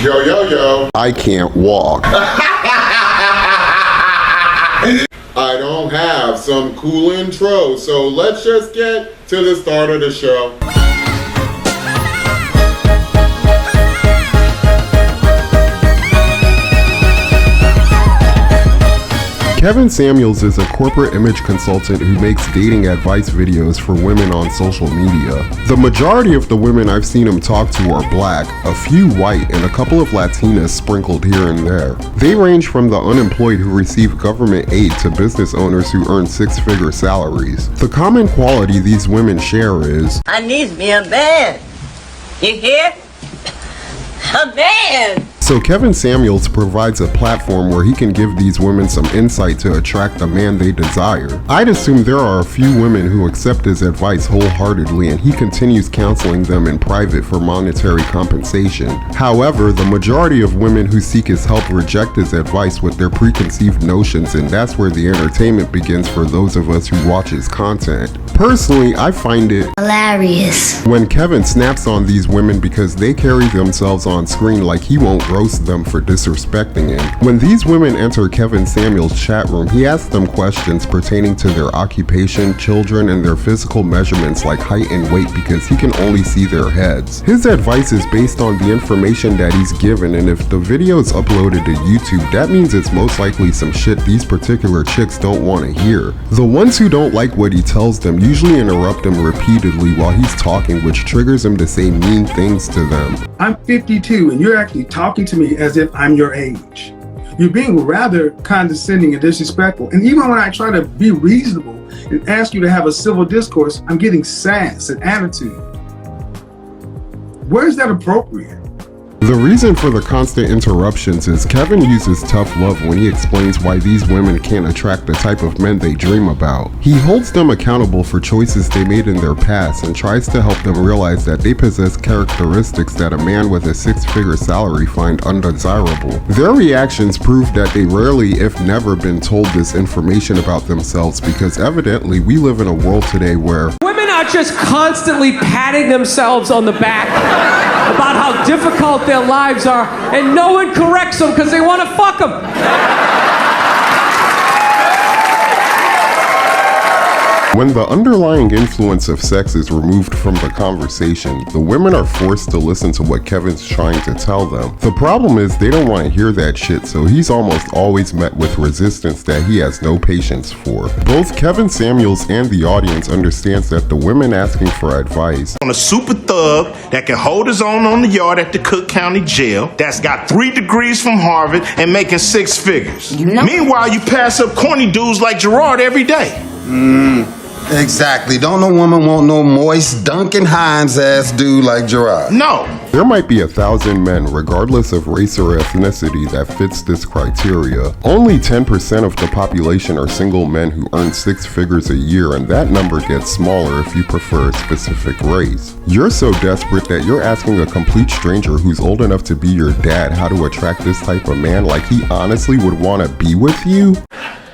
Yo, yo, yo. I can't walk. I don't have some cool intro, so let's just get to the start of the show. Kevin Samuels is a corporate image consultant who makes dating advice videos for women on social media. The majority of the women I've seen him talk to are black, a few white, and a couple of Latinas sprinkled here and there. They range from the unemployed who receive government aid to business owners who earn six-figure salaries. The common quality these women share is, I need me a man. You hear? A man! So Kevin Samuels provides a platform where he can give these women some insight to attract the man they desire. I'd assume there are a few women who accept his advice wholeheartedly, and he continues counseling them in private for monetary compensation. However, the majority of women who seek his help reject his advice with their preconceived notions, and that's where the entertainment begins for those of us who watch his content. Personally, I find it hilarious when Kevin snaps on these women because they carry themselves on screen like he won't roast them for disrespecting him. When these women enter Kevin Samuels' chat room, he asks them questions pertaining to their occupation, children, and their physical measurements like height and weight because he can only see their heads. His advice is based on the information that he's given, and if the video is uploaded to YouTube, that means it's most likely some shit these particular chicks don't want to hear. The ones who don't like what he tells them usually interrupt him repeatedly while he's talking, which triggers him to say mean things to them. I'm 52 and you're actually talking to me as if I'm your age. You're being rather condescending and disrespectful. And even when I try to be reasonable and ask you to have a civil discourse, I'm getting sass and attitude. Where is that appropriate? The reason for the constant interruptions is Kevin uses tough love when he explains why these women can't attract the type of men they dream about. He holds them accountable for choices they made in their past and tries to help them realize that they possess characteristics that a man with a six-figure salary find undesirable. Their reactions prove that they rarely, if never, been told this information about themselves because evidently we live in a world today where women are just constantly patting themselves on the back about how difficult their lives are, and no one corrects them because they want to fuck them. When the underlying influence of sex is removed from the conversation, the women are forced to listen to what Kevin's trying to tell them. The problem is they don't want to hear that shit, so he's almost always met with resistance that he has no patience for. Both Kevin Samuels and the audience understands that the women asking for advice on a super thug that can hold his own on the yard at the Cook County Jail, that's got 3 degrees from Harvard and making 6 figures. Meanwhile, you pass up corny dudes like Gerard every day. Exactly. Don't no woman want no moist Duncan Hines ass dude like Gerard. No. There might be 1,000 men, regardless of race or ethnicity, that fits this criteria. Only 10% of the population are single men who earn 6 figures a year, and that number gets smaller if you prefer a specific race. You're so desperate that you're asking a complete stranger who's old enough to be your dad how to attract this type of man, like he honestly would want to be with you?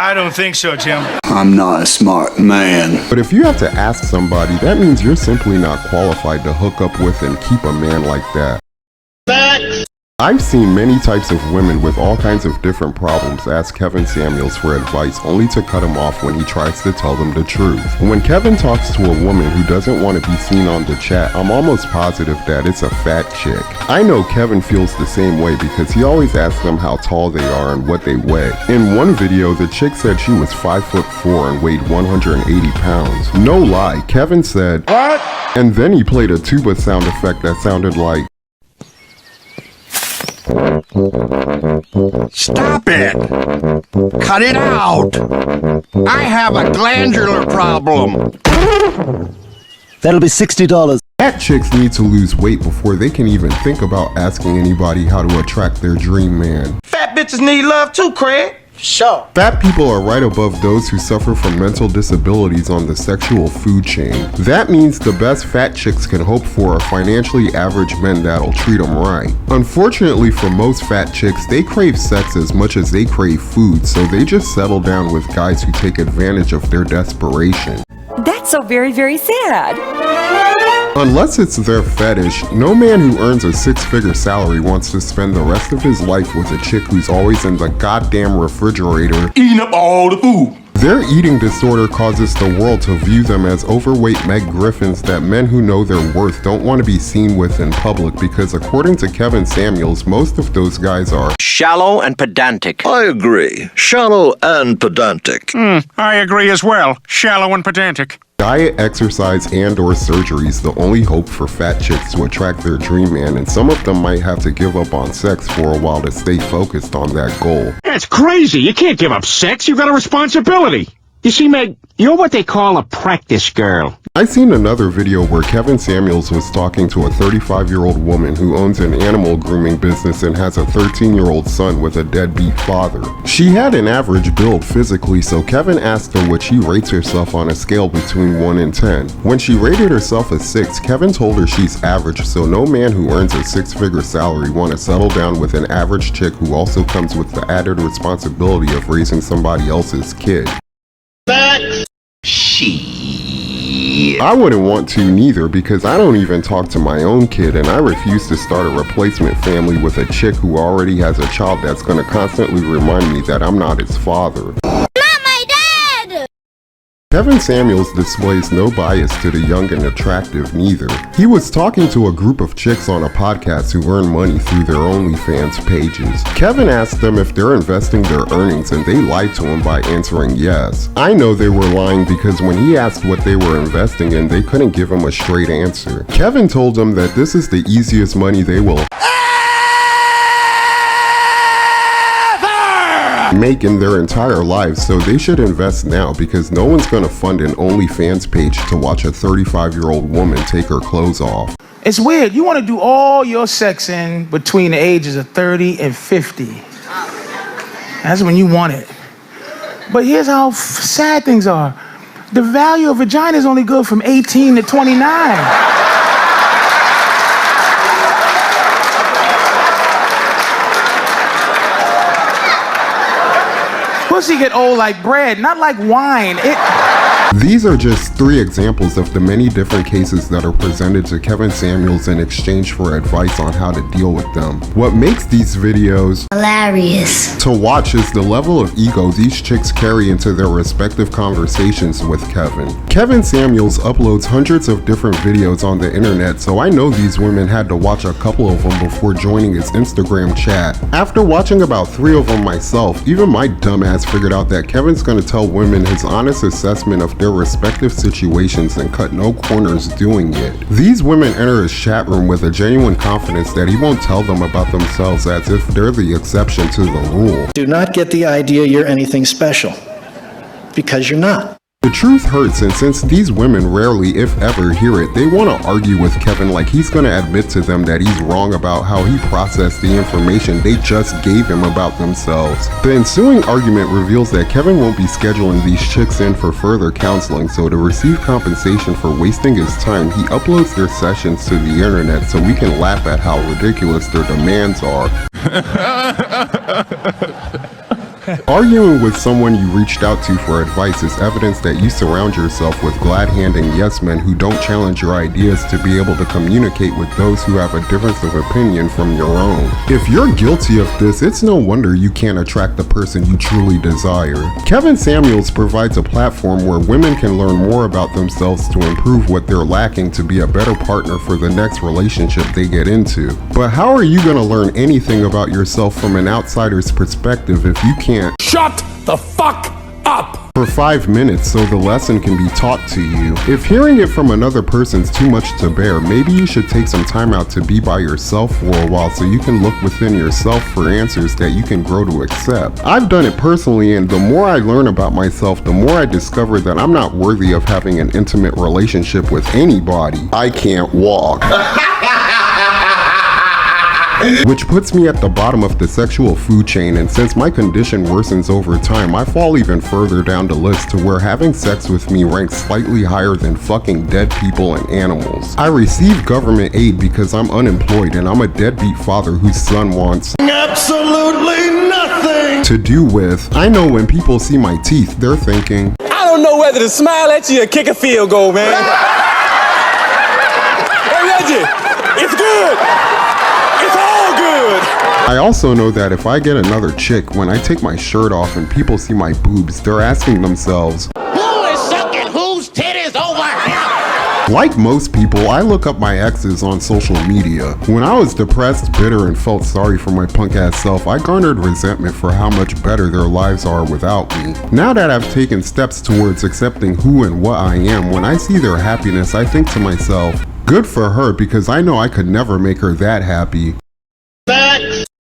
I don't think so, Jim. I'm not a smart man. But if you have to ask somebody, that means you're simply not qualified to hook up with and keep a man like that. Facts. I've seen many types of women with all kinds of different problems ask Kevin Samuels for advice only to cut him off when he tries to tell them the truth. When Kevin talks to a woman who doesn't want to be seen on the chat, I'm almost positive that it's a fat chick. I know Kevin feels the same way because he always asks them how tall they are and what they weigh. In one video, the chick said she was 5'4" and weighed 180 pounds. No lie, Kevin said, "What?" And then he played a tuba sound effect that sounded like, "Stop it! Cut it out! I have a glandular problem." That'll be $60. Fat chicks need to lose weight before they can even think about asking anybody how to attract their dream man. Fat bitches need love too, Craig. Sure. Fat people are right above those who suffer from mental disabilities on the sexual food chain. That means the best fat chicks can hope for are financially average men that'll treat them right. Unfortunately for most fat chicks, they crave sex as much as they crave food, so they just settle down with guys who take advantage of their desperation. That's so very, very sad. Unless it's their fetish, no man who earns a six-figure salary wants to spend the rest of his life with a chick who's always in the goddamn refrigerator Eating up all the food. Their eating disorder causes the world to view them as overweight Meg Griffins that men who know their worth don't want to be seen with in public because according to Kevin Samuels, most of those guys are shallow and pedantic. I agree. Shallow and pedantic. I agree as well. Shallow and pedantic. diet, exercise, and or surgery is the only hope for fat chicks to attract their dream man, and some of them might have to give up on sex for a while to stay focused on that goal. That's crazy. You can't give up sex. You've got a responsibility. You see, Meg, you're what they call a practice girl. I seen another video where Kevin Samuels was talking to a 35-year-old woman who owns an animal grooming business and has a 13-year-old son with a deadbeat father. She had an average build physically, so Kevin asked her what she rates herself on a scale between 1 and 10. When she rated herself a 6, Kevin told her she's average, so no man who earns a six-figure salary want to settle down with an average chick who also comes with the added responsibility of raising somebody else's kid. I wouldn't want to neither because I don't even talk to my own kid and I refuse to start a replacement family with a chick who already has a child that's gonna constantly remind me that I'm not his father. Kevin Samuels displays no bias to the young and attractive neither. He was talking to a group of chicks on a podcast who earn money through their OnlyFans pages. Kevin asked them if they're investing their earnings and they lied to him by answering yes. I know they were lying because when he asked what they were investing in, they couldn't give him a straight answer. Kevin told them that this is the easiest money they will make in their entire lives, so they should invest now because no one's gonna fund an OnlyFans page to watch a 35-year-old woman take her clothes off. It's weird. You want to do all your sex in between the ages of 30 and 50. That's when you want it. But here's how sad things are. The value of vagina is only good from 18 to 29. Pussy get old like bread, not like wine. These are just 3 examples of the many different cases that are presented to Kevin Samuels in exchange for advice on how to deal with them. What makes these videos hilarious to watch is the level of ego these chicks carry into their respective conversations with Kevin. Kevin Samuels uploads hundreds of different videos on the internet, so I know these women had to watch a couple of them before joining his Instagram chat. After watching about 3 of them myself, even my dumbass figured out that Kevin's gonna tell women his honest assessment of their respective situations and cut no corners doing it. These women enter his chat room with a genuine confidence that he won't tell them about themselves as if they're the exception to the rule. Do not get the idea you're anything special, because you're not. The truth hurts, and since these women rarely, if ever, hear it, they want to argue with Kevin like he's going to admit to them that he's wrong about how he processed the information they just gave him about themselves. The ensuing argument reveals that Kevin won't be scheduling these chicks in for further counseling, so to receive compensation for wasting his time, he uploads their sessions to the internet so we can laugh at how ridiculous their demands are. Arguing with someone you reached out to for advice is evidence that you surround yourself with glad-handing yes men who don't challenge your ideas to be able to communicate with those who have a difference of opinion from your own. If you're guilty of this, it's no wonder you can't attract the person you truly desire. Kevin Samuels provides a platform where women can learn more about themselves to improve what they're lacking to be a better partner for the next relationship they get into. But how are you going to learn anything about yourself from an outsider's perspective if you can't Shut the fuck up! For 5 minutes so the lesson can be taught to you? If hearing it from another person's too much to bear, maybe you should take some time out to be by yourself for a while so you can look within yourself for answers that you can grow to accept. I've done it personally, and the more I learn about myself, the more I discover that I'm not worthy of having an intimate relationship with anybody. I can't walk. Which puts me at the bottom of the sexual food chain, and since my condition worsens over time, I fall even further down the list to where having sex with me ranks slightly higher than fucking dead people and animals. I receive government aid because I'm unemployed and I'm a deadbeat father whose son wants absolutely nothing to do with. I know when people see my teeth, they're thinking, I don't know whether to smile at you or kick a field goal, man. good. It's all good. I also know that if I get another chick, when I take my shirt off and people see my boobs, they're asking themselves, Who is sucking whose titties over here? like most people, I look up my exes on social media. When I was depressed, bitter, and felt sorry for my punk ass self, I garnered resentment for how much better their lives are without me. Now that I've taken steps towards accepting who and what I am, when I see their happiness, I think to myself, good for her, because I know I could never make her that happy.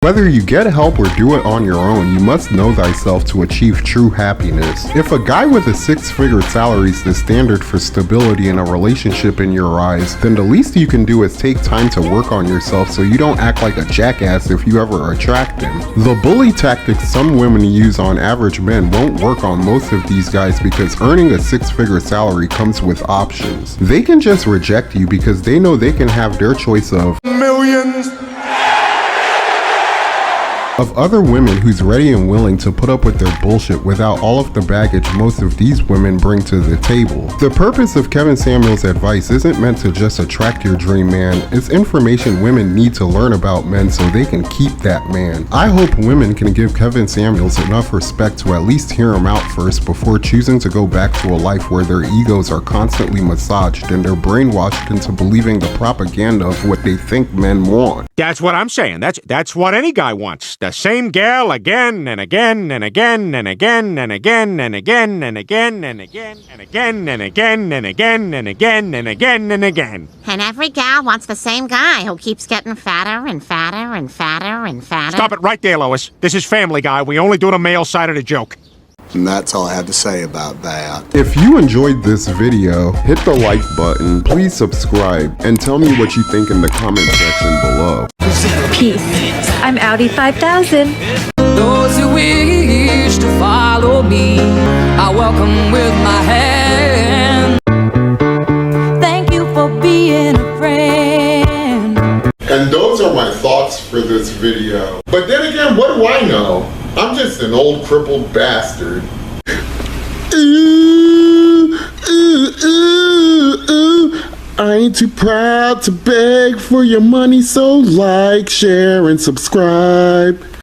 Whether you get help or do it on your own, you must know thyself to achieve true happiness. If a guy with a six-figure salary is the standard for stability in a relationship in your eyes, then the least you can do is take time to work on yourself so you don't act like a jackass if you ever attract him. The bully tactics some women use on average men won't work on most of these guys because earning a six-figure salary comes with options. They can just reject you because they know they can have their choice of Millions. of other women who's ready and willing to put up with their bullshit without all of the baggage most of these women bring to the table. The purpose of Kevin Samuels' advice isn't meant to just attract your dream man, it's information women need to learn about men so they can keep that man. I hope women can give Kevin Samuels enough respect to at least hear him out first before choosing to go back to a life where their egos are constantly massaged and they're brainwashed into believing the propaganda of what they think men want. That's what I'm saying. That's what any guy wants. The same gal again and again and again and again and again and again and again and again and again and again and again and again and again and again. And every gal wants the same guy who keeps getting fatter and fatter and fatter and fatter. Stop it right there, Lois. This is Family Guy. We only do the male side of the joke. And that's all I have to say about that. If you enjoyed this video, hit the like button, please subscribe, and tell me what you think in the comment section below. Peace. I'm Audi 5000. Those who wish to follow me, I welcome with my hand. Thank you for being a friend. And those are my thoughts for this video. But then again, what do I know? I'm just an old crippled bastard. Ooh, ooh, ooh, ooh. I ain't too proud to beg for your money, so like, share, and subscribe.